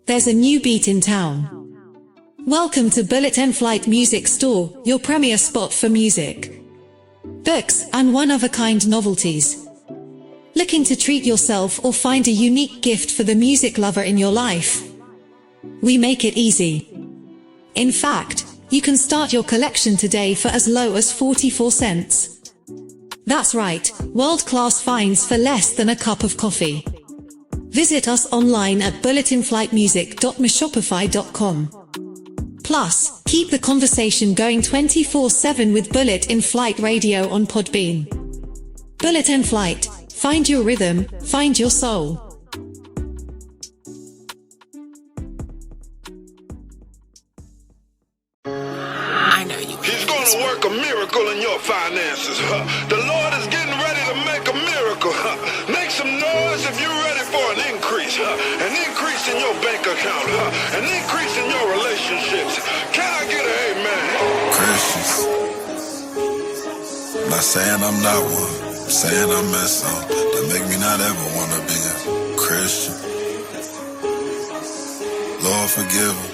There's a new beat in town. Welcome to Bullet and Flight Music Store, your premier spot for music, books, and one-of-a-kind novelties. Looking to treat yourself or find a unique gift for the music lover in your life? We make it easy. In fact, you can start your collection today for as low as 44 cents. That's right, world-class finds for less than a cup of coffee. Visit us online at bulletinflightmusic.myshopify.com. Plus, keep the conversation going 24/7 with Bullet in Flight Radio on Podbean. Bullet in Flight. Find your rhythm, find your soul. I know you. He's gonna work a miracle in your finances. The Lord is getting ready to make a miracle. Make some noise if you're ready for an increase. An increase in your bank account. An increase in your relationships. Can I get an amen? Christians. I'm not saying I'm not one. I'm saying I mess up that make me not ever wanna be a Christian. Lord forgive them.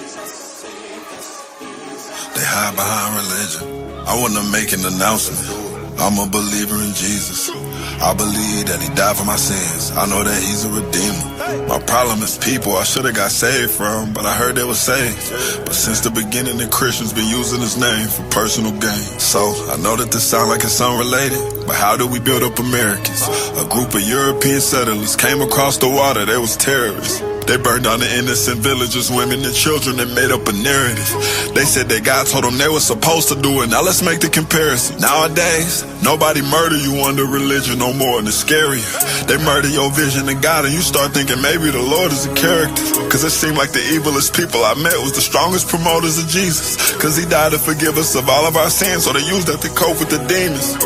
They hide behind religion. I wanna make an announcement. I'm a believer in Jesus. I believe that he died for my sins. I know that he's a redeemer. My problem is people I should've got saved from, but I heard they were saved. But since the beginning, the Christians been using his name for personal gain. So I know that this sound like it's unrelated, but how do we build up Americans? A group of European settlers came across the water, they was terrorists. They burned down the innocent villages, women and children, and made up a narrative. They said that God told them they were supposed to do it. Now let's make the comparison. Nowadays, nobody murder you under religion no more, and it's scarier. They murder your vision of God, and you start thinking maybe the Lord is a character. Cause it seemed like the evilest people I met was the strongest promoters of Jesus. Cause he died to forgive us of all of our sins, so they used that to cope with the demons.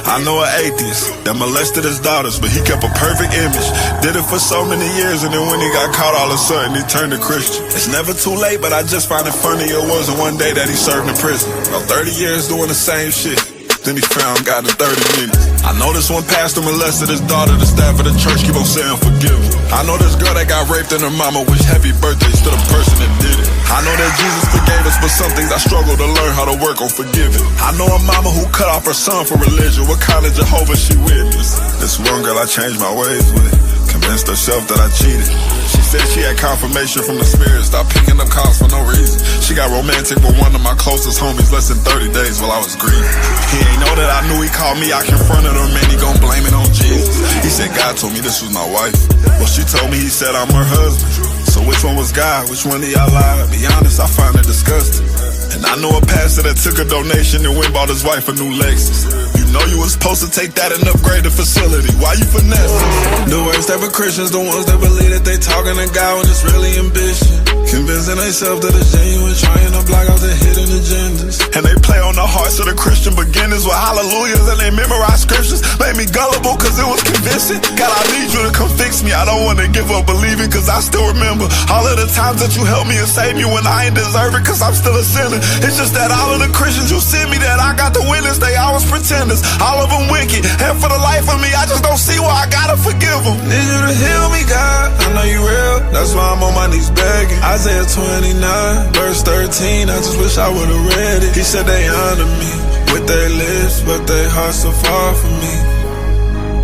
I know an atheist that molested his daughters, but he kept a perfect image. Did it for so many years, and then when he got caught, all of a sudden he turned to Christian. It's never too late, but I just find it funny it wasn't one day that he served in prison. About 30 years doing the same shit. Then he found God in 30 minutes. I know this one pastor molested his daughter. The staff of the church keep on saying forgive him. I know this girl that got raped and her mama wish happy birthdays to the person that did it. I know that Jesus forgave us, but some things I struggle to learn how to work on forgiving. I know a mama who cut off her son for religion. What kind of Jehovah she witnessed? This one girl I changed my ways with. Convinced herself that I cheated. She said she had confirmation from the spirit. Stopped picking up calls for no reason. She got romantic with one of my closest homies less than 30 days while I was grieving. He ain't know that I knew he called me. I confronted him and he gon' blame it on Jesus. He said God told me this was my wife. Well, she told me he said I'm her husband. So which one was God? Which one did y'all lie? To be honest, I find it disgusting. And I know a pastor that took a donation and went bought his wife a new Lexus. You know you was supposed to take that and upgrade the facility. Why you finessing? The worst ever Christians, the ones that believe that they talking to God when it's really ambition. Convincing themselves that it's genuine, trying to block out the hidden agendas. And they play on the hearts of the Christian beginners with hallelujahs and they memorize scriptures. Made me gullible cause it was convincing. God, I need you to come fix me. I don't want to give up believing cause I still remember all of the times that you helped me and saved me when I ain't deserve it cause I'm still a sinner. It's just that all of the Christians you sent me that I got to witness, they always pretenders. All of them wicked. And for the life of me, I just don't see why I gotta forgive them. Need you to heal me, God. I know you real. That's why I'm on my knees begging. Isaiah 29, verse 13. I just wish I would've read it. He said they honor me with their lips, but their hearts are far from me.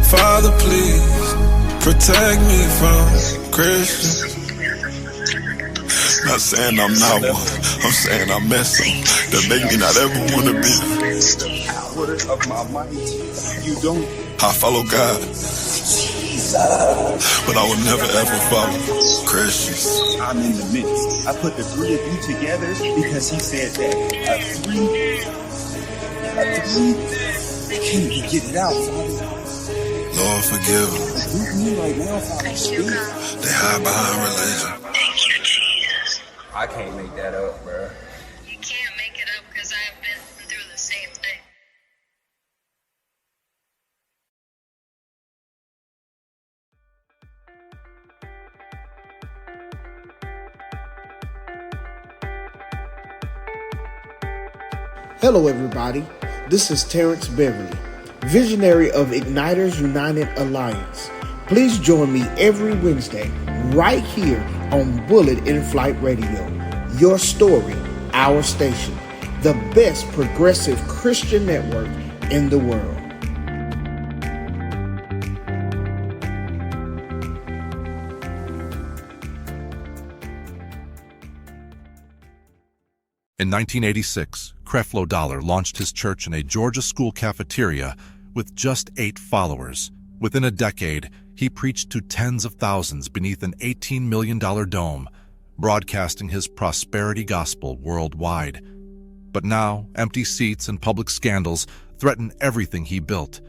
Father, please protect me from Christians. Not saying I'm not one, I'm saying I mess up. That make me not ever wanna be. The power of my might, you don't. I follow God, but I will never ever follow Christians. I'm in the midst. I put the three of you together because he said that a three, can't even get it out, Father. Lord, forgive them. Rebuke me right now, Father. Speak. They hide behind religion. Thank you, Jesus. I can't make that up, bro. You can't make it up because I have been through the same thing. Hello everybody, this is Terrence Beverly, visionary of Igniters United Alliance. Please join me every Wednesday right here on Bullet in Flight Radio. Your story, our station, the best progressive Christian network in the world. In 1986, Creflo Dollar launched his church in a Georgia school cafeteria with just 8 followers. Within a decade, he preached to tens of thousands beneath an $18 million dome, broadcasting his prosperity gospel worldwide. But now, empty seats and public scandals threaten everything he built.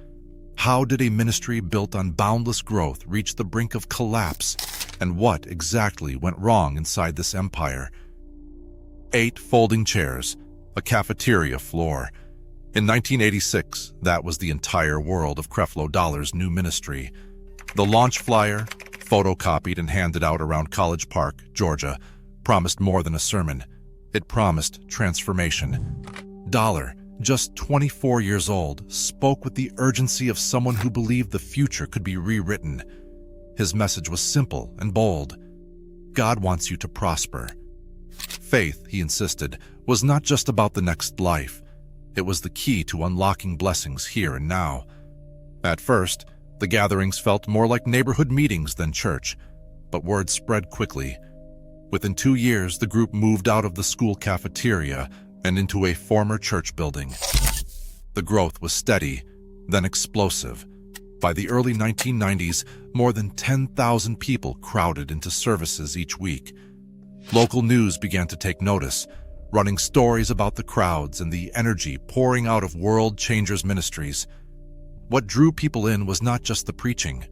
How did a ministry built on boundless growth reach the brink of collapse? And what exactly went wrong inside this empire? 8 folding chairs, a cafeteria floor. In 1986, that was the entire world of Creflo Dollar's new ministry. The launch flyer, photocopied and handed out around College Park, Georgia, promised more than a sermon. It promised transformation. Dollar, just 24 years old, spoke with the urgency of someone who believed the future could be rewritten. His message was simple and bold. God wants you to prosper. Faith, he insisted, was not just about the next life. It was the key to unlocking blessings here and now. At first, the gatherings felt more like neighborhood meetings than church, but word spread quickly. Within 2 years, the group moved out of the school cafeteria and into a former church building. The growth was steady, then explosive. By the early 1990s, more than 10,000 people crowded into services each week. Local news began to take notice, running stories about the crowds and the energy pouring out of World Changers Ministries. What drew people in was not just the preaching.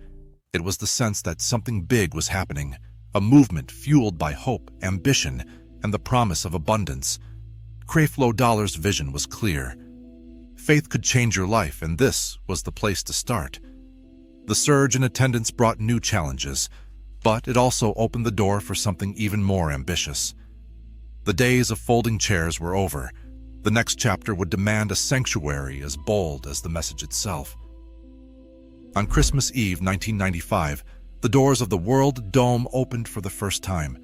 It was the sense that something big was happening, a movement fueled by hope, ambition, and the promise of abundance. Creflo Dollar's vision was clear. Faith could change your life, and this was the place to start. The surge in attendance brought new challenges, but it also opened the door for something even more ambitious. The days of folding chairs were over. The next chapter would demand a sanctuary as bold as the message itself. On Christmas Eve 1995, the doors of the World Dome opened for the first time.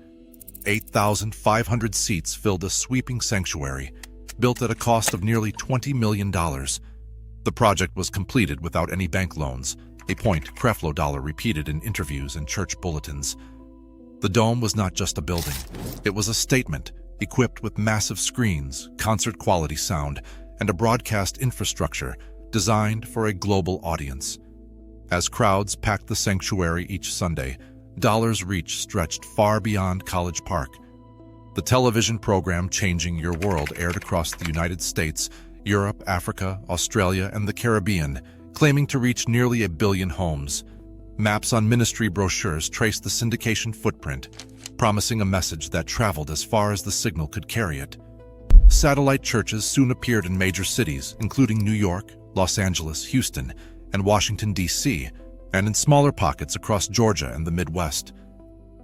8,500 seats filled a sweeping sanctuary, built at a cost of nearly $20 million. The project was completed without any bank loans, a point Creflo Dollar repeated in interviews and church bulletins. The dome was not just a building. It was a statement, equipped with massive screens, concert-quality sound, and a broadcast infrastructure designed for a global audience. As crowds packed the sanctuary each Sunday, Dollar's reach stretched far beyond College Park. The television program Changing Your World aired across the United States, Europe, Africa, Australia, and the Caribbean, claiming to reach nearly 1 billion homes. Maps on ministry brochures traced the syndication footprint, promising a message that traveled as far as the signal could carry it. Satellite churches soon appeared in major cities, including New York, Los Angeles, Houston, and Washington, D.C., and in smaller pockets across Georgia and the Midwest.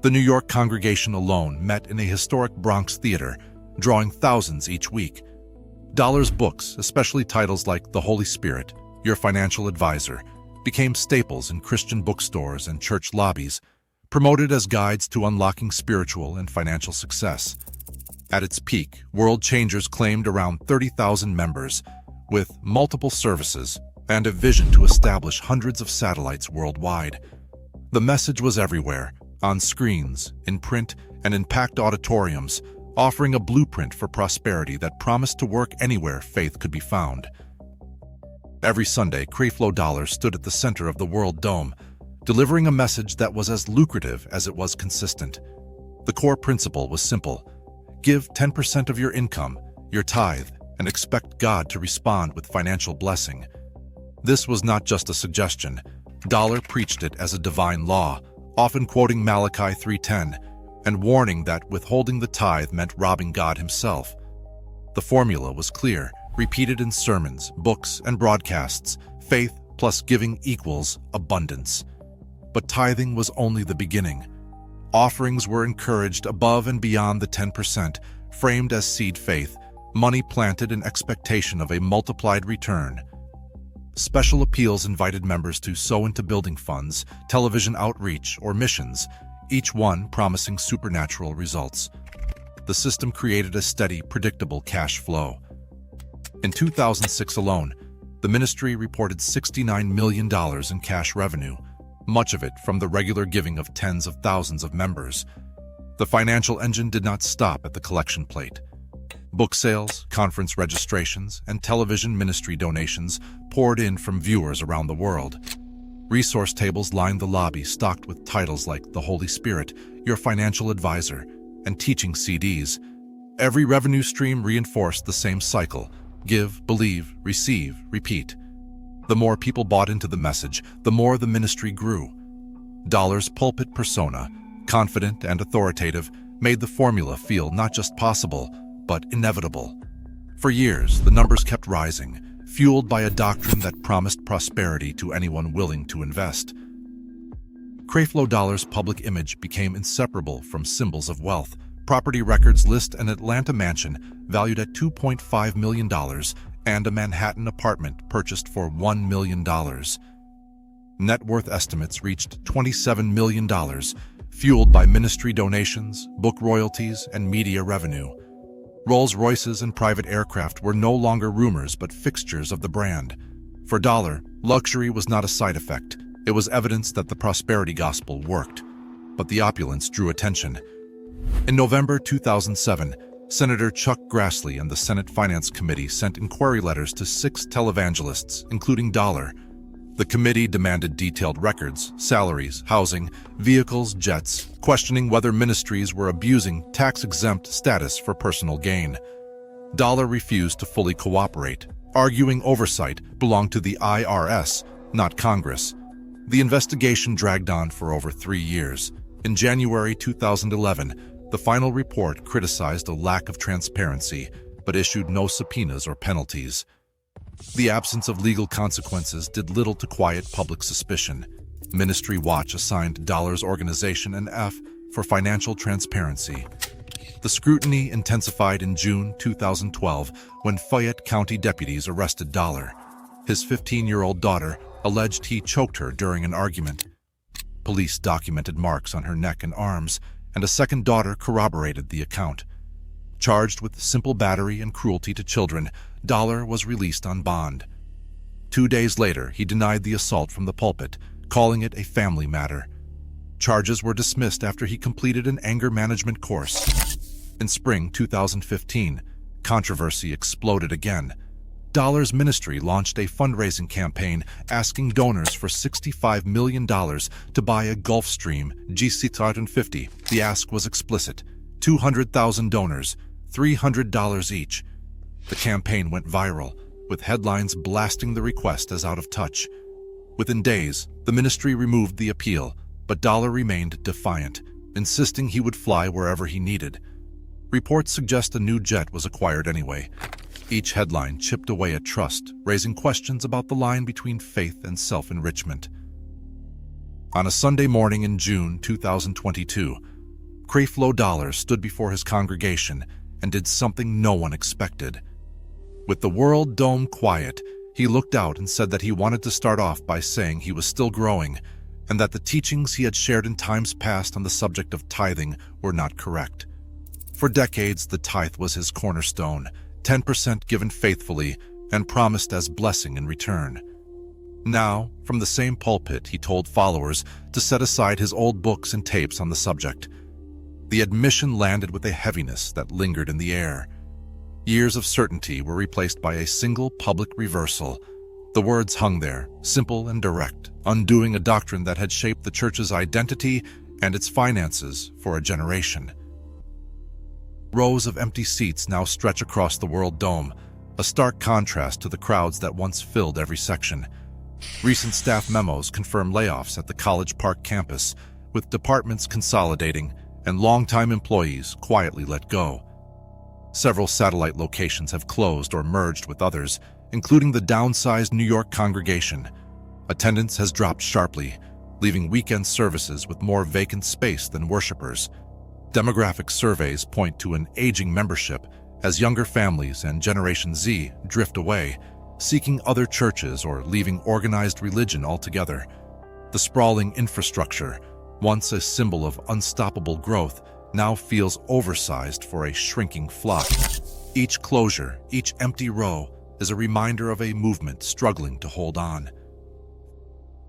The New York congregation alone met in a historic Bronx theater, drawing thousands each week. Dollar's books, especially titles like The Holy Spirit, Your Financial Advisor, became staples in Christian bookstores and church lobbies, promoted as guides to unlocking spiritual and financial success. At its peak, World Changers claimed around 30,000 members, with multiple services and a vision to establish hundreds of satellites worldwide. The message was everywhere, on screens, in print, and in packed auditoriums, offering a blueprint for prosperity that promised to work anywhere faith could be found. Every Sunday, Creflo Dollar stood at the center of the World Dome, delivering a message that was as lucrative as it was consistent. The core principle was simple: give 10% of your income, your tithe, and expect God to respond with financial blessing. This was not just a suggestion. Dollar preached it as a divine law, often quoting Malachi 3:10, and warning that withholding the tithe meant robbing God himself. The formula was clear, repeated in sermons, books, and broadcasts: faith plus giving equals abundance. But tithing was only the beginning. Offerings were encouraged above and beyond the 10%, framed as seed faith, money planted in expectation of a multiplied return. Special appeals invited members to sow into building funds, television outreach, or missions, each one promising supernatural results. The system created a steady, predictable cash flow. In 2006 alone, the ministry reported $69 million in cash revenue, much of it from the regular giving of tens of thousands of members. The financial engine did not stop at the collection plate. Book sales, conference registrations, and television ministry donations poured in from viewers around the world. Resource tables lined the lobby, stocked with titles like The Holy Spirit, Your Financial Advisor, and teaching CDs. Every revenue stream reinforced the same cycle: give, believe, receive, repeat. The more people bought into the message, the more the ministry grew. Dollar's pulpit persona, confident and authoritative, made the formula feel not just possible, but inevitable. For years, the numbers kept rising, fueled by a doctrine that promised prosperity to anyone willing to invest. Creflo Dollar's public image became inseparable from symbols of wealth. Property records list an Atlanta mansion valued at $2.5 million and a Manhattan apartment purchased for $1 million. Net worth estimates reached $27 million, fueled by ministry donations, book royalties, and media revenue. Rolls-Royces and private aircraft were no longer rumors but fixtures of the brand. For Dollar, luxury was not a side effect. It was evidence that the prosperity gospel worked. But the opulence drew attention. In November 2007, Senator Chuck Grassley and the Senate Finance Committee sent inquiry letters to 6 televangelists, including Dollar. The committee demanded detailed records, salaries, housing, vehicles, jets, questioning whether ministries were abusing tax-exempt status for personal gain. Dollar refused to fully cooperate, arguing oversight belonged to the IRS, not Congress. The investigation dragged on for over 3 years. In January 2011, the final report criticized a lack of transparency, but issued no subpoenas or penalties. The absence of legal consequences did little to quiet public suspicion. Ministry Watch assigned Dollar's organization an F for financial transparency. The scrutiny intensified in June 2012 when Fayette County deputies arrested Dollar. His 15-year-old daughter alleged he choked her during an argument. Police documented marks on her neck and arms, and a second daughter corroborated the account. Charged with simple battery and cruelty to children, Dollar was released on bond. 2 days later, he denied the assault from the pulpit, calling it a family matter. Charges were dismissed after he completed an anger management course. In spring 2015, controversy exploded again. Dollar's ministry launched a fundraising campaign asking donors for $65 million to buy a Gulfstream GC350. The ask was explicit: 200,000 donors, $300 each. The campaign went viral, with headlines blasting the request as out of touch. Within days, the ministry removed the appeal, but Dollar remained defiant, insisting he would fly wherever he needed. Reports suggest a new jet was acquired anyway. Each headline chipped away at trust, raising questions about the line between faith and self-enrichment. On a Sunday morning in June 2022, Creflo Dollar stood before his congregation and did something no one expected. With the world dome quiet, he looked out and said that he wanted to start off by saying he was still growing and that the teachings he had shared in times past on the subject of tithing were not correct. For decades, the tithe was his cornerstone, 10% given faithfully and promised as blessing in return. Now, from the same pulpit, he told followers to set aside his old books and tapes on the subject. The admission landed with a heaviness that lingered in the air. Years of certainty were replaced by a single public reversal. The words hung there, simple and direct, undoing a doctrine that had shaped the church's identity and its finances for a generation. Rows of empty seats now stretch across the World Dome, a stark contrast to the crowds that once filled every section. Recent staff memos confirm layoffs at the College Park campus, with departments consolidating and longtime employees quietly let go. Several satellite locations have closed or merged with others, including the downsized New York congregation. Attendance has dropped sharply, leaving weekend services with more vacant space than worshipers. Demographic surveys point to an aging membership as younger families and Generation Z drift away, seeking other churches or leaving organized religion altogether. The sprawling infrastructure, once a symbol of unstoppable growth, now feels oversized for a shrinking flock. Each closure, each empty row, is a reminder of a movement struggling to hold on.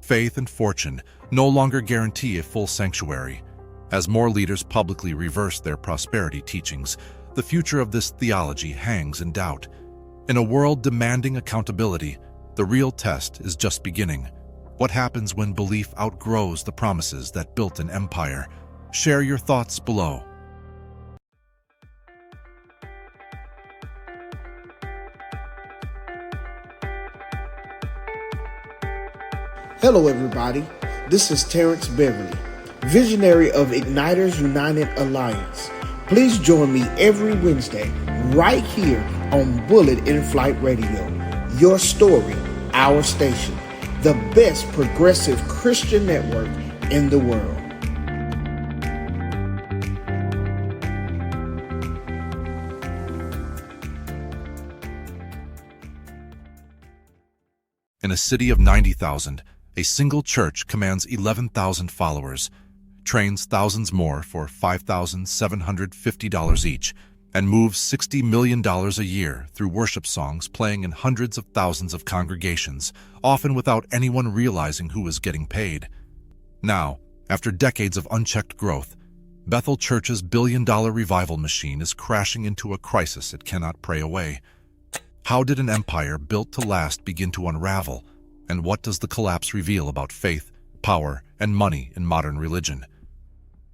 Faith and fortune no longer guarantee a full sanctuary. As more leaders publicly reverse their prosperity teachings, the future of this theology hangs in doubt. In a world demanding accountability, the real test is just beginning. What happens when belief outgrows the promises that built an empire? Share your thoughts below. Hello everybody, this is Terrence Beverly, visionary of Igniters United Alliance. Please join me every Wednesday right here on Bullet in Flight Radio. Your story, our station, the best progressive Christian network in the world. In a city of 90,000, a single church commands 11,000 followers, trains thousands more for $5,750 each, and moves $60 million a year through worship songs playing in hundreds of thousands of congregations, often without anyone realizing who is getting paid. Now, after decades of unchecked growth, Bethel Church's billion-dollar revival machine is crashing into a crisis it cannot pray away. How did an empire built to last begin to unravel? And what does the collapse reveal about faith, power, and money in modern religion?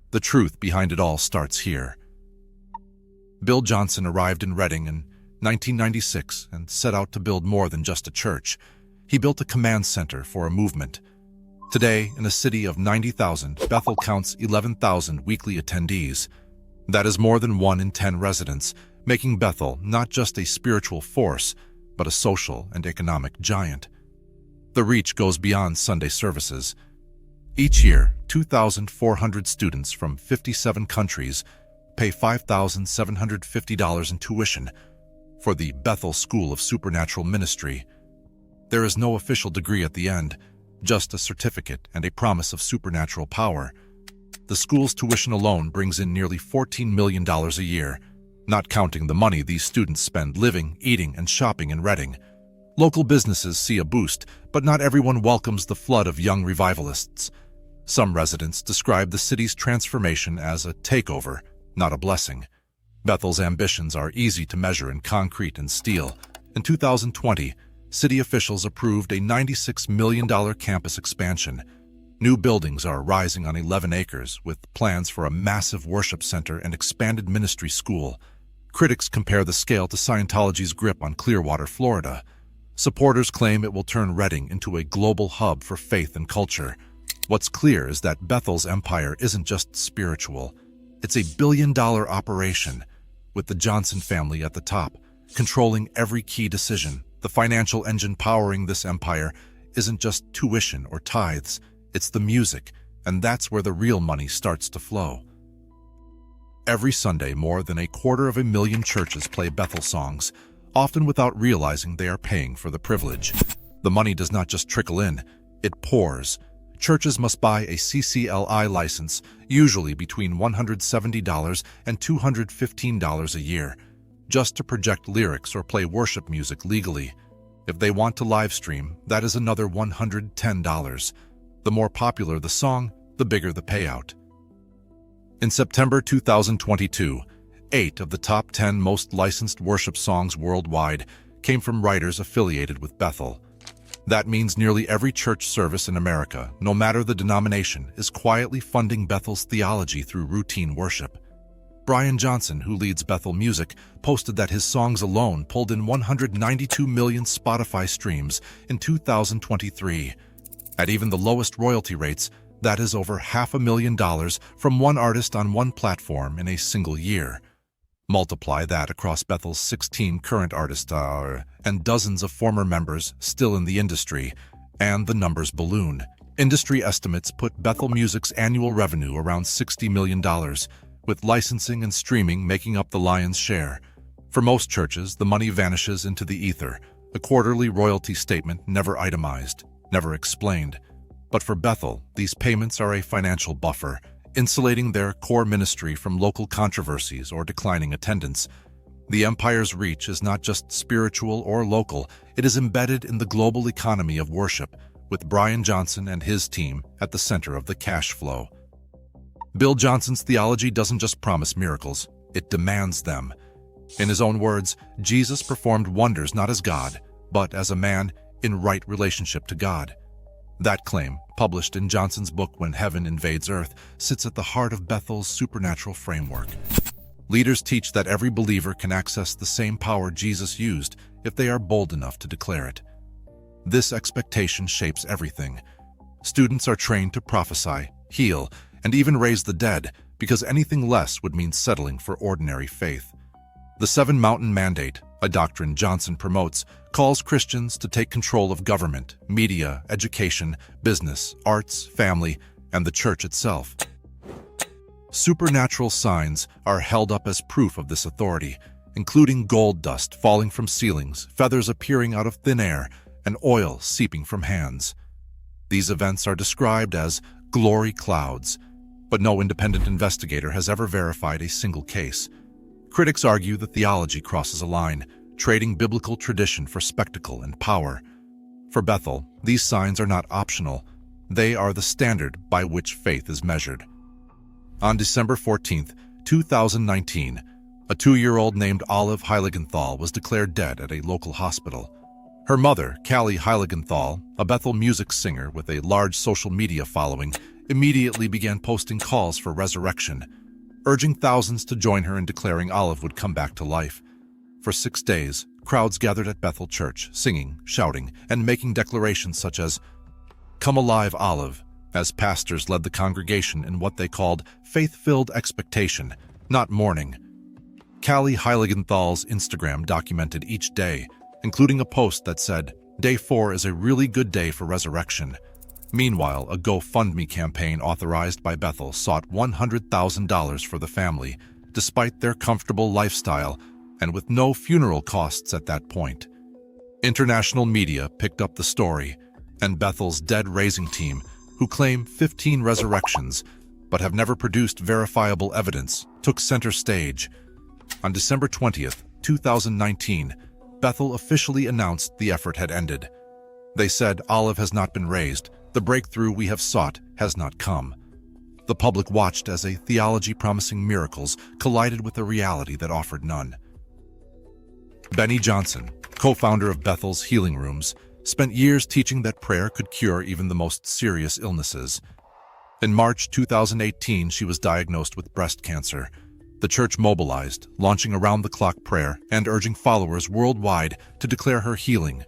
The truth behind it all starts here. Bill Johnson arrived in Reading in 1996 and set out to build more than just a church. He built a command center for a movement. Today, in a city of 90,000, Bethel counts 11,000 weekly attendees. That is more than 1 in 10 residents, making Bethel not just a spiritual force, but a social and economic giant. The reach goes beyond Sunday services. Each year, 2,400 students from 57 countries pay $5,750 in tuition for the Bethel School of Supernatural Ministry. There is no official degree at the end, just a certificate and a promise of supernatural power. The school's tuition alone brings in nearly $14 million a year, not counting the money these students spend living, eating, and shopping in Reading. Local businesses see a boost, but not everyone welcomes the flood of young revivalists. Some residents describe the city's transformation as a takeover, not a blessing. Bethel's ambitions are easy to measure in concrete and steel. In 2020, city officials approved a $96 million campus expansion. New buildings are rising on 11 acres, with plans for a massive worship center and expanded ministry school. Critics compare the scale to Scientology's grip on Clearwater, Florida. Supporters claim it will turn Reading into a global hub for faith and culture. What's clear is that Bethel's empire isn't just spiritual. It's a billion-dollar operation. with the Johnson family at the top, controlling every key decision. The financial engine powering this empire isn't just tuition or tithes, it's the music, and that's where the real money starts to flow. Every Sunday, more than 250,000 churches play Bethel songs, often without realizing they are paying for the privilege. The money does not just trickle in, it pours. Churches must buy a CCLI license, usually between $170 and $215 a year, just to project lyrics or play worship music legally. If they want to live stream, that is another $110. The more popular the song, the bigger the payout. In September 2022, 8 of the top 10 most licensed worship songs worldwide came from writers affiliated with Bethel. That means nearly every church service in America, no matter the denomination, is quietly funding Bethel's theology through routine worship. Brian Johnson, who leads Bethel Music, posted that his songs alone pulled in 192 million Spotify streams in 2023. At even the lowest royalty rates, that is over $500,000 from one artist on one platform in a single year. Multiply that across Bethel's 16 current artists and dozens of former members still in the industry, and the numbers balloon. Industry estimates put Bethel Music's annual revenue around $60 million, with licensing and streaming making up the lion's share. For most churches, the money vanishes into the ether, a quarterly royalty statement never itemized, never explained. But for Bethel, these payments are a financial buffer, insulating their core ministry from local controversies or declining attendance. The empire's reach is not just spiritual or local, it is embedded in the global economy of worship, with Brian Johnson and his team at the center of the cash flow. Bill Johnson's theology doesn't just promise miracles, it demands them. In his own words, Jesus performed wonders not as God, but as a man in right relationship to God. That claim, published in Johnson's book When Heaven Invades Earth, sits at the heart of Bethel's supernatural framework. Leaders teach that every believer can access the same power Jesus used if they are bold enough to declare it. This expectation shapes everything. Students are trained to prophesy, heal, and even raise the dead, because anything less would mean settling for ordinary faith. The Seven Mountain Mandate, a doctrine Johnson promotes, calls Christians to take control of government, media, education, business, arts, family, and the church itself. Supernatural signs are held up as proof of this authority, including gold dust falling from ceilings, feathers appearing out of thin air, and oil seeping from hands. These events are described as glory clouds, but no independent investigator has ever verified a single case. Critics argue that theology crosses a line, trading biblical tradition for spectacle and power. For Bethel, these signs are not optional. They are the standard by which faith is measured. On December 14, 2019, a 2-year-old named Olive Heiligenthal was declared dead at a local hospital. Her mother, Callie Heiligenthal, a Bethel music singer with a large social media following, immediately began posting calls for resurrection, urging thousands to join her in declaring Olive would come back to life. For 6 days, crowds gathered at Bethel Church, singing, shouting, and making declarations such as, "Come alive, Olive," as pastors led the congregation in what they called faith-filled expectation, not mourning. Callie Heiligenthal's Instagram documented each day, including a post that said, "Day 4 is a really good day for resurrection." Meanwhile, a GoFundMe campaign authorized by Bethel sought $100,000 for the family, despite their comfortable lifestyle, and with no funeral costs at that point. International media picked up the story, and Bethel's dead raising team, who claim 15 resurrections but have never produced verifiable evidence, took center stage. On December 20th, 2019, Bethel officially announced the effort had ended. They said Olive has not been raised, the breakthrough we have sought has not come. The public watched as a theology promising miracles collided with a reality that offered none. Benny Johnson, co-founder of Bethel's Healing Rooms, spent years teaching that prayer could cure even the most serious illnesses. In March 2018, she was diagnosed with breast cancer. The church mobilized, launching around-the-clock prayer and urging followers worldwide to declare her healing.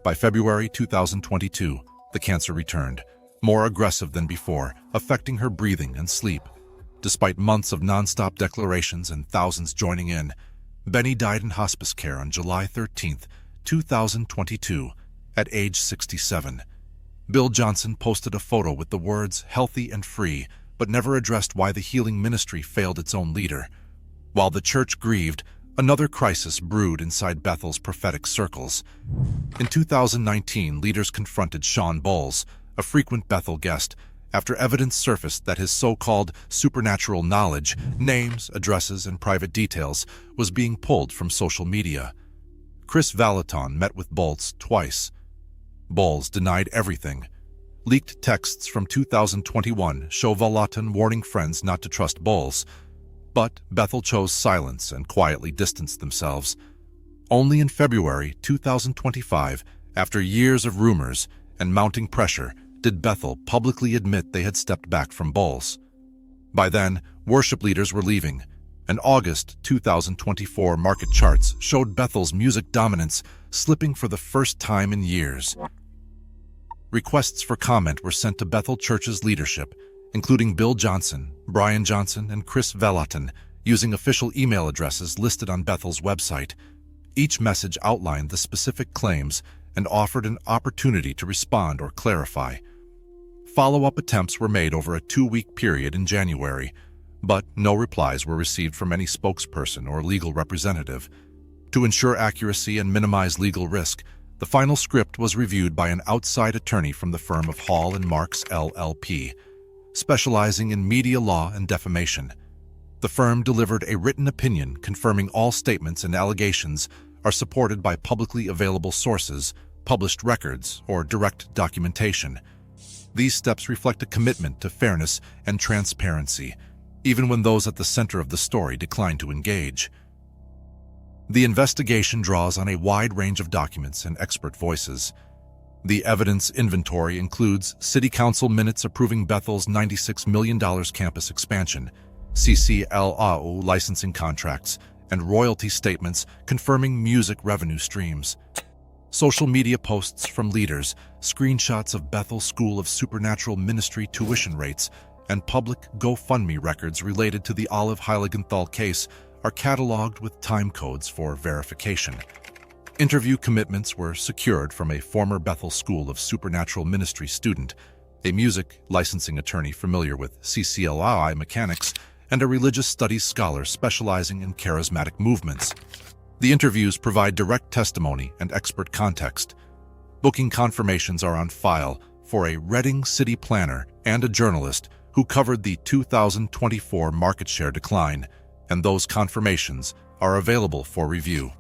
By February 2022, the cancer returned, more aggressive than before, affecting her breathing and sleep. Despite months of nonstop declarations and thousands joining in, Benny died in hospice care on July 13, 2022, at age 67. Bill Johnson posted a photo with the words "healthy and free," but never addressed why the healing ministry failed its own leader. While the church grieved, another crisis brewed inside Bethel's prophetic circles. In 2019, leaders confronted Sean Bowles, a frequent Bethel guest, after evidence surfaced that his so-called supernatural knowledge, names, addresses, and private details, was being pulled from social media. Chris Valaton met with Bowles twice. Bowles denied everything. Leaked texts from 2021 show Valaton warning friends not to trust Bowles, but Bethel chose silence and quietly distanced themselves. Only in February 2025, after years of rumors and mounting pressure, did Bethel publicly admit they had stepped back from Bowles. By then, worship leaders were leaving, and August 2024 market charts showed Bethel's music dominance slipping for the first time in years. Requests for comment were sent to Bethel Church's leadership, including Bill Johnson, Brian Johnson, and Chris Valaton, using official email addresses listed on Bethel's website. Each message outlined the specific claims and offered an opportunity to respond or clarify. Follow-up attempts were made over a 2-week period in January, but no replies were received from any spokesperson or legal representative. To ensure accuracy and minimize legal risk, the final script was reviewed by an outside attorney from the firm of Hall & Marks LLP, specializing in media law and defamation. The firm delivered a written opinion confirming all statements and allegations are supported by publicly available sources, published records, or direct documentation. These steps reflect a commitment to fairness and transparency, even when those at the center of the story decline to engage. The investigation draws on a wide range of documents and expert voices. The evidence inventory includes City Council minutes approving Bethel's $96 million campus expansion, CCLAU licensing contracts, and royalty statements confirming music revenue streams. Social media posts from leaders, screenshots of Bethel School of Supernatural Ministry tuition rates, and public GoFundMe records related to the Olive Heiligenthal case are cataloged with time codes for verification. Interview commitments were secured from a former Bethel School of Supernatural Ministry student, a music licensing attorney familiar with CCLI mechanics, and a religious studies scholar specializing in charismatic movements. The interviews provide direct testimony and expert context. Booking confirmations are on file for a Reading city planner and a journalist who covered the 2024 market share decline, and those confirmations are available for review.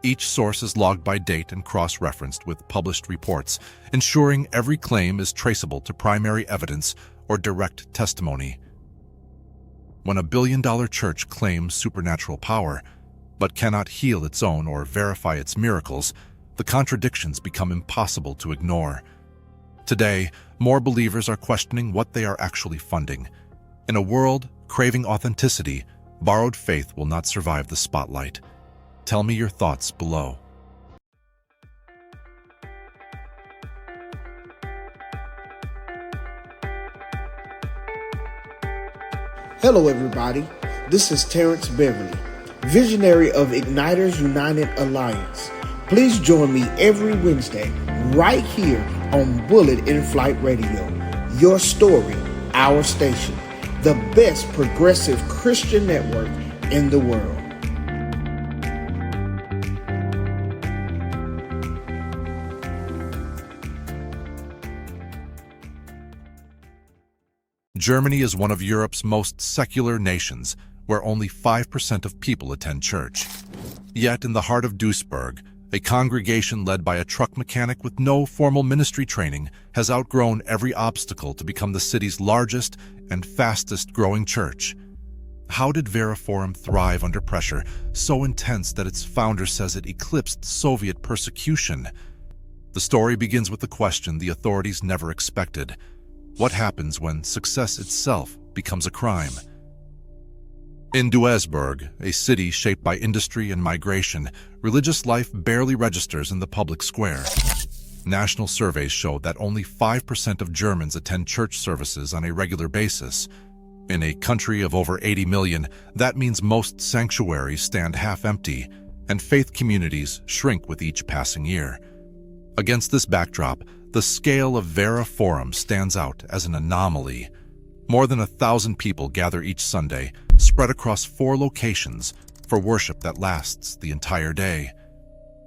Each source is logged by date and cross-referenced with published reports, ensuring every claim is traceable to primary evidence or direct testimony. When a billion-dollar church claims supernatural power, but cannot heal its own or verify its miracles, the contradictions become impossible to ignore. Today, more believers are questioning what they are actually funding. In a world craving authenticity, borrowed faith will not survive the spotlight. Tell me your thoughts below. Hello everybody, this is Terrence Beverly, visionary of Igniters United Alliance. Please join me every Wednesday right here on Bullet in Flight Radio. Your story, our station, the best progressive Christian network in the world. Germany is one of Europe's most secular nations, where only 5% of people attend church. Yet in the heart of Duisburg, a congregation led by a truck mechanic with no formal ministry training has outgrown every obstacle to become the city's largest and fastest-growing church. How did Vera Forum thrive under pressure so intense that its founder says it eclipsed Soviet persecution? The story begins with a question the authorities never expected. What happens when success itself becomes a crime? In Duisburg, a city shaped by industry and migration, religious life barely registers in the public square. National surveys show that only 5% of Germans attend church services on a regular basis. In a country of over 80 million, that means most sanctuaries stand half empty, and faith communities shrink with each passing year. Against this backdrop, the scale of Vera Forum stands out as an anomaly. More than 1,000 people gather each Sunday, spread across 4 locations, for worship that lasts the entire day.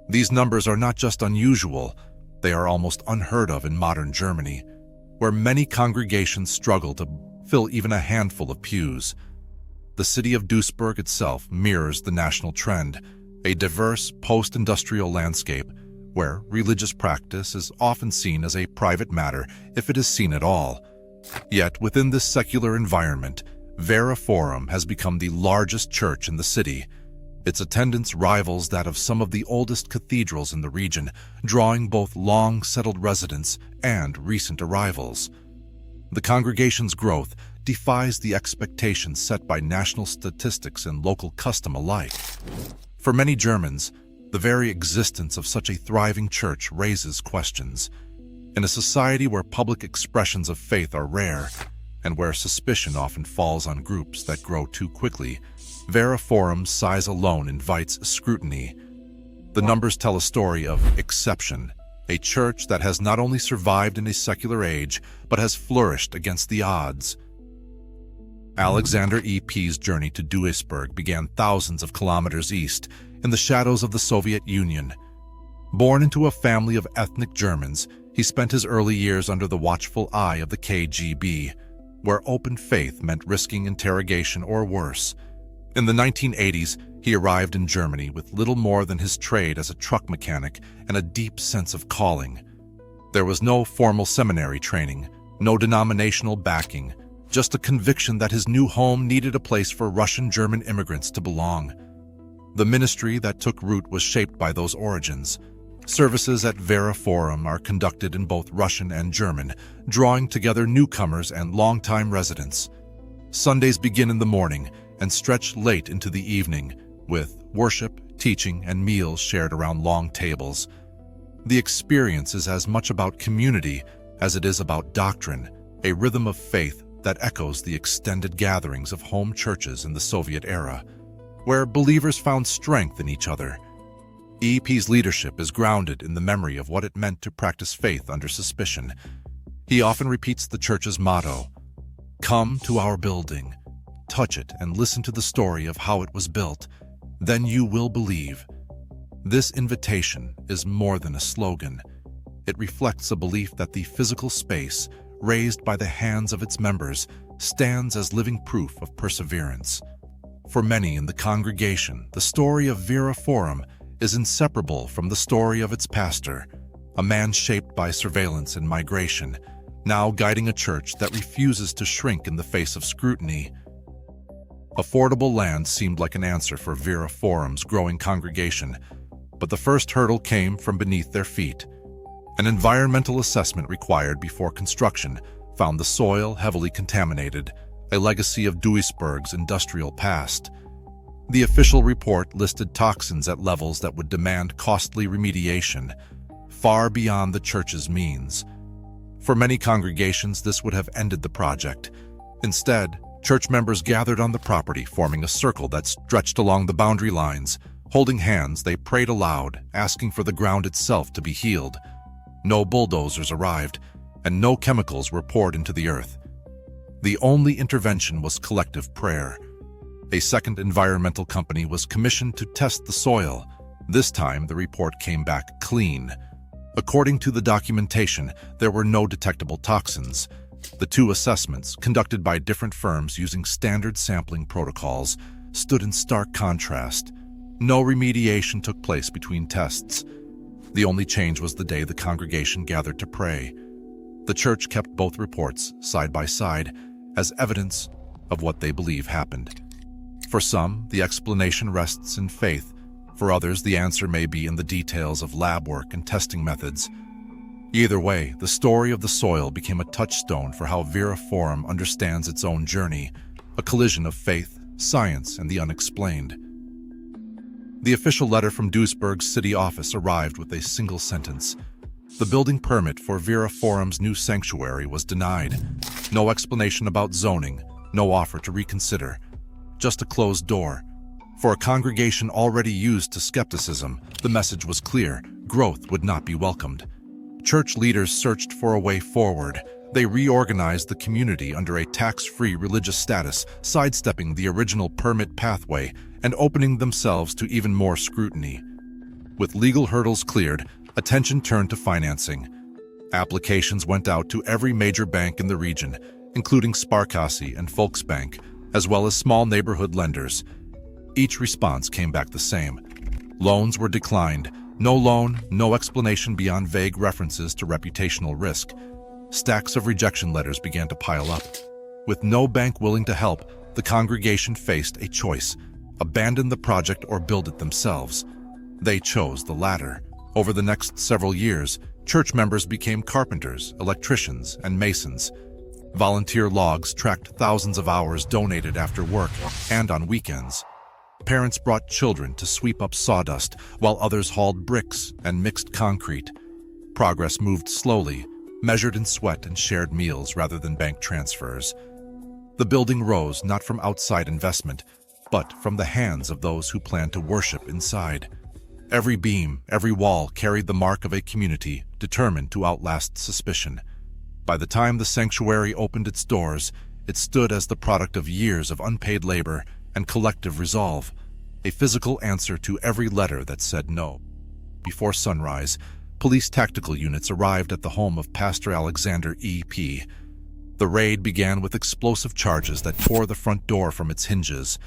These numbers are not just unusual, they are almost unheard of in modern Germany, where many congregations struggle to fill even a handful of pews. The city of Duisburg itself mirrors the national trend, a diverse post-industrial landscape where religious practice is often seen as a private matter if it is seen at all. Yet within this secular environment, Vera Forum has become the largest church in the city. Its attendance rivals that of some of the oldest cathedrals in the region, drawing both long-settled residents and recent arrivals. The congregation's growth defies the expectations set by national statistics and local custom alike. For many Germans, the very existence of such a thriving church raises questions. In a society where public expressions of faith are rare, and where suspicion often falls on groups that grow too quickly, Vera Forum's size alone invites scrutiny. The numbers tell a story of exception, a church that has not only survived in a secular age, but has flourished against the odds. Alexander E.P.'s journey to Duisburg began thousands of kilometers east, in the shadows of the Soviet Union. Born into a family of ethnic Germans, he spent his early years under the watchful eye of the KGB, where open faith meant risking interrogation or worse. In the 1980s, he arrived in Germany with little more than his trade as a truck mechanic and a deep sense of calling. There was no formal seminary training, no denominational backing, just a conviction that his new home needed a place for Russian-German immigrants to belong. The ministry that took root was shaped by those origins. Services at Vera Forum are conducted in both Russian and German, drawing together newcomers and longtime residents. Sundays begin in the morning and stretch late into the evening, with worship, teaching, and meals shared around long tables. The experience is as much about community as it is about doctrine, a rhythm of faith that echoes the extended gatherings of home churches in the Soviet era, where believers found strength in each other. E.P.'s leadership is grounded in the memory of what it meant to practice faith under suspicion. He often repeats the church's motto, "Come to our building, touch it and listen to the story of how it was built, then you will believe." This invitation is more than a slogan. It reflects a belief that the physical space, raised by the hands of its members, stands as living proof of perseverance. For many in the congregation, the story of Vera Forum is inseparable from the story of its pastor, a man shaped by surveillance and migration, now guiding a church that refuses to shrink in the face of scrutiny. Affordable land seemed like an answer for Vera Forum's growing congregation, but the first hurdle came from beneath their feet. An environmental assessment required before construction found the soil heavily contaminated, a legacy of Duisburg's industrial past. The official report listed toxins at levels that would demand costly remediation, far beyond the church's means. For many congregations, this would have ended the project. Instead, church members gathered on the property, forming a circle that stretched along the boundary lines. Holding hands, they prayed aloud, asking for the ground itself to be healed. No bulldozers arrived, and no chemicals were poured into the earth. The only intervention was collective prayer. A second environmental company was commissioned to test the soil. This time, the report came back clean. According to the documentation, there were no detectable toxins. The two assessments, conducted by different firms using standard sampling protocols, stood in stark contrast. No remediation took place between tests. The only change was the day the congregation gathered to pray. The church kept both reports side by side as evidence of what they believe happened. For some, the explanation rests in faith. For others, the answer may be in the details of lab work and testing methods. Either way, the story of the soil became a touchstone for how Vera Forum understands its own journey, a collision of faith, science, and the unexplained. The official letter from Duisburg's city office arrived with a single sentence. The building permit for Vera Forum's new sanctuary was denied. No explanation about zoning, no offer to reconsider, just a closed door. For a congregation already used to skepticism, the message was clear: growth would not be welcomed. Church leaders searched for a way forward. They reorganized the community under a tax-free religious status, sidestepping the original permit pathway and opening themselves to even more scrutiny. With legal hurdles cleared, attention turned to financing. Applications went out to every major bank in the region, including Sparkasse and Volksbank, as well as small neighborhood lenders. Each response came back the same. Loans were declined. No loan, no explanation beyond vague references to reputational risk. Stacks of rejection letters began to pile up. With no bank willing to help, the congregation faced a choice: abandon the project or build it themselves. They chose the latter. Over the next several years, church members became carpenters, electricians, and masons. Volunteer logs tracked thousands of hours donated after work and on weekends. Parents brought children to sweep up sawdust, while others hauled bricks and mixed concrete. Progress moved slowly, measured in sweat and shared meals rather than bank transfers. The building rose not from outside investment, but from the hands of those who planned to worship inside. Every beam, every wall carried the mark of a community determined to outlast suspicion. By the time the sanctuary opened its doors, it stood as the product of years of unpaid labor and collective resolve, a physical answer to every letter that said no. Before sunrise, police tactical units arrived at the home of Pastor Alexander E.P. The raid began with explosive charges that tore the front door from its hinges.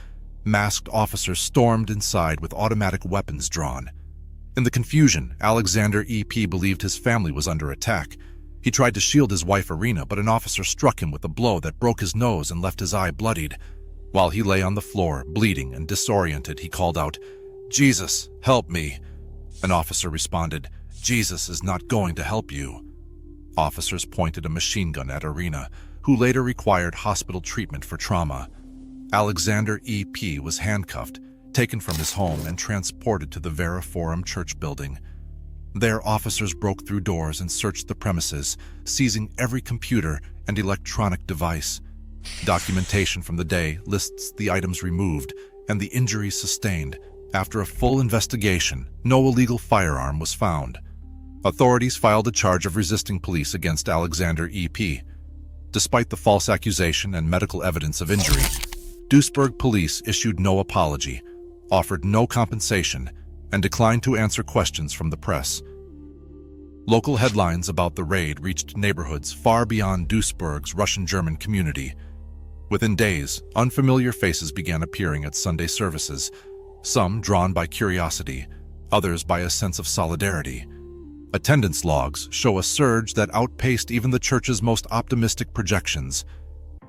Masked officers stormed inside with automatic weapons drawn. In the confusion, Alexander E.P. believed his family was under attack. He tried to shield his wife Irina, but an officer struck him with a blow that broke his nose and left his eye bloodied. While he lay on the floor, bleeding and disoriented, he called out, "Jesus, help me." An officer responded, "Jesus is not going to help you." Officers pointed a machine gun at Irina, who later required hospital treatment for trauma. Alexander E.P. was handcuffed, taken from his home, and transported to the Vera Forum church building. There, officers broke through doors and searched the premises, seizing every computer and electronic device. Documentation from the day lists the items removed and the injuries sustained. After a full investigation, no illegal firearm was found. Authorities filed a charge of resisting police against Alexander E.P. Despite the false accusation and medical evidence of injury, Duisburg police issued no apology, offered no compensation, and declined to answer questions from the press. Local headlines about the raid reached neighborhoods far beyond Duisburg's Russian-German community. Within days, unfamiliar faces began appearing at Sunday services, some drawn by curiosity, others by a sense of solidarity. Attendance logs show a surge that outpaced even the church's most optimistic projections.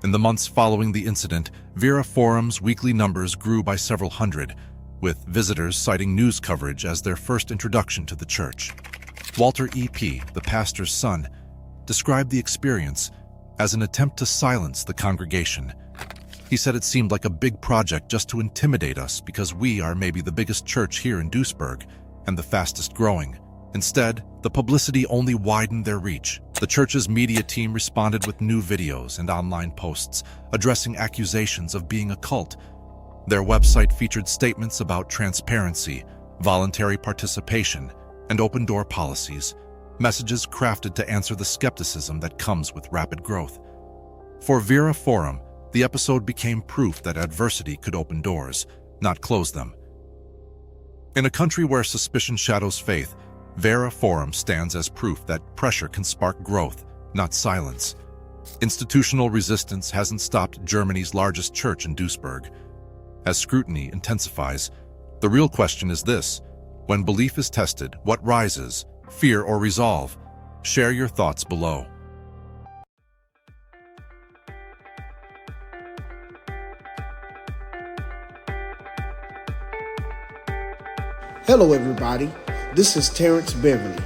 In the months following the incident, Vera Forum's weekly numbers grew by several hundred, with visitors citing news coverage as their first introduction to the church. Walter E.P., the pastor's son, described the experience as an attempt to silence the congregation. He said it seemed like a big project just to intimidate us because we are maybe the biggest church here in Duisburg and the fastest growing. Instead, the publicity only widened their reach. The church's media team responded with new videos and online posts addressing accusations of being a cult. Their website featured statements about transparency, voluntary participation, and open-door policies, messages crafted to answer the skepticism that comes with rapid growth. For Vera Forum, the episode became proof that adversity could open doors, not close them. In a country where suspicion shadows faith, Vera Forum stands as proof that pressure can spark growth, not silence. Institutional resistance hasn't stopped Germany's largest church in Duisburg. As scrutiny intensifies, the real question is this: when belief is tested, what rises, fear or resolve? Share your thoughts below. Hello everybody, this is Terrence Beverly,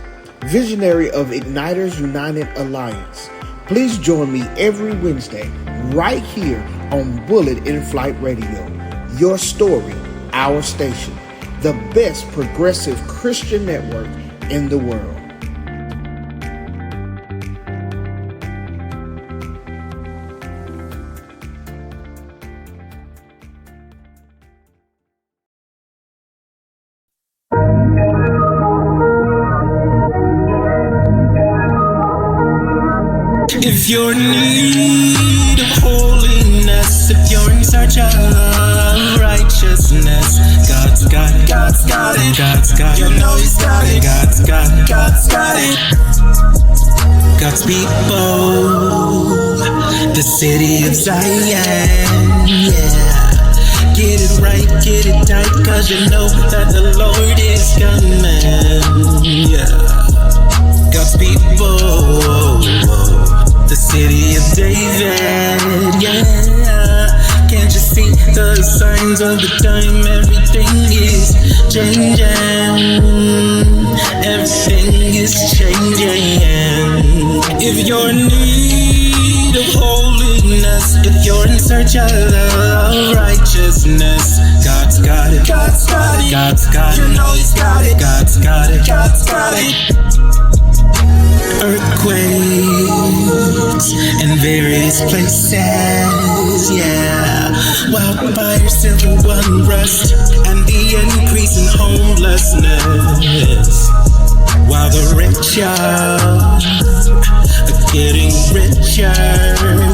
visionary of Igniters United Alliance. Please join me every Wednesday right here on Bullet in Flight Radio. Your story, our station, the best progressive Christian network in the world. If you're in need of holiness, if you're in search of righteousness, God's got it, God's got it, God's got it, you know He's got it, God's got it, God's got it. God's people, the city of Zion, yeah. Get it right, get it tight, cause you know that the Lord is coming, yeah. God's people, the city of David, yeah. Can't you see the signs of the time? Everything is changing. Everything is changing. If you're in need of holiness, if you're in search of righteousness, God's got it, God's got it, God's got it, you know He's got it, God's got it, God's got it. Earthquakes in various places, yeah. Wildfire, civil unrest, and the increase in homelessness. While the rich are getting richer,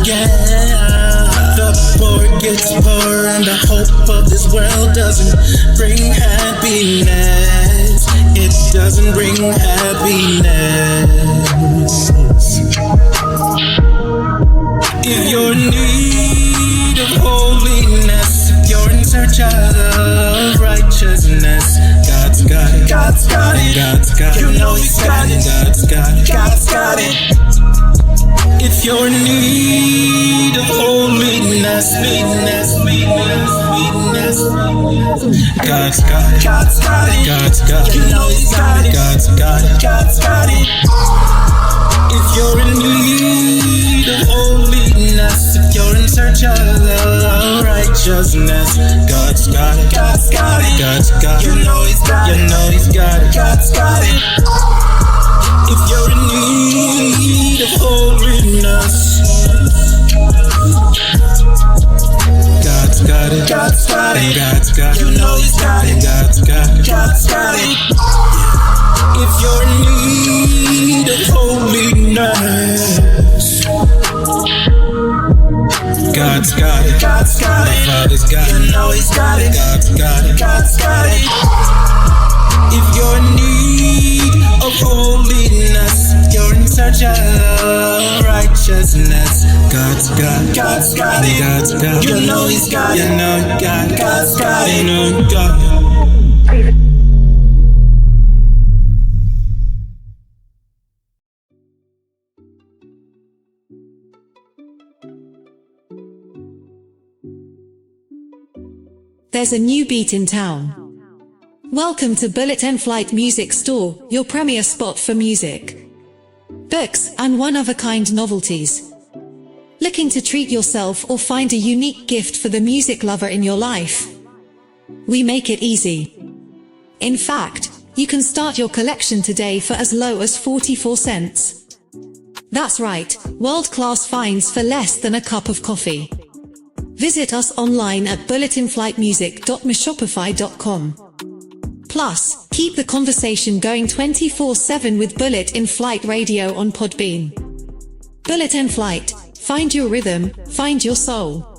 yeah. The poor gets poorer, and the hope of this world doesn't bring happiness. It doesn't bring happiness. If you're in need of holiness, if you're in search of righteousness, God's got it, God's got it, God's got it, you know He's got it, God's got it, God's got it. If you're in need of holiness, God's got it, God's got it, God's got it, you know He's got it, God's got it, God's got it. If you're in need of holiness, if you're in search of righteousness, God's got it, God's got it, God's got it, you know He's got it, you know He's got it, God's got it. If you're in need of holiness, God's got it, God's got it, God's got it, you know He's got it, God's got it, God's got it. If you're in need of holiness, God's got it, God's got it, Father's got it, you know He's got it, God's got it, God's got it. If you're in need of holiness, you're in search of righteousness, God's got it, God's got it, God's got it, you know He's got it, you know He got it, God's got it, you know He got it. There's a new beat in town. Welcome to Bullet and Flight Music Store, your premier spot for music, books, and one-of-a-kind novelties. Looking to treat yourself or find a unique gift for the music lover in your life? We make it easy. In fact, you can start your collection today for as low as 44 cents. That's right, world-class finds for less than a cup of coffee. Visit us online at bulletinflightmusic.myshopify.com. Plus, keep the conversation going 24/7 with Bullet in Flight Radio on Podbean. Bullet in Flight, find your rhythm, find your soul.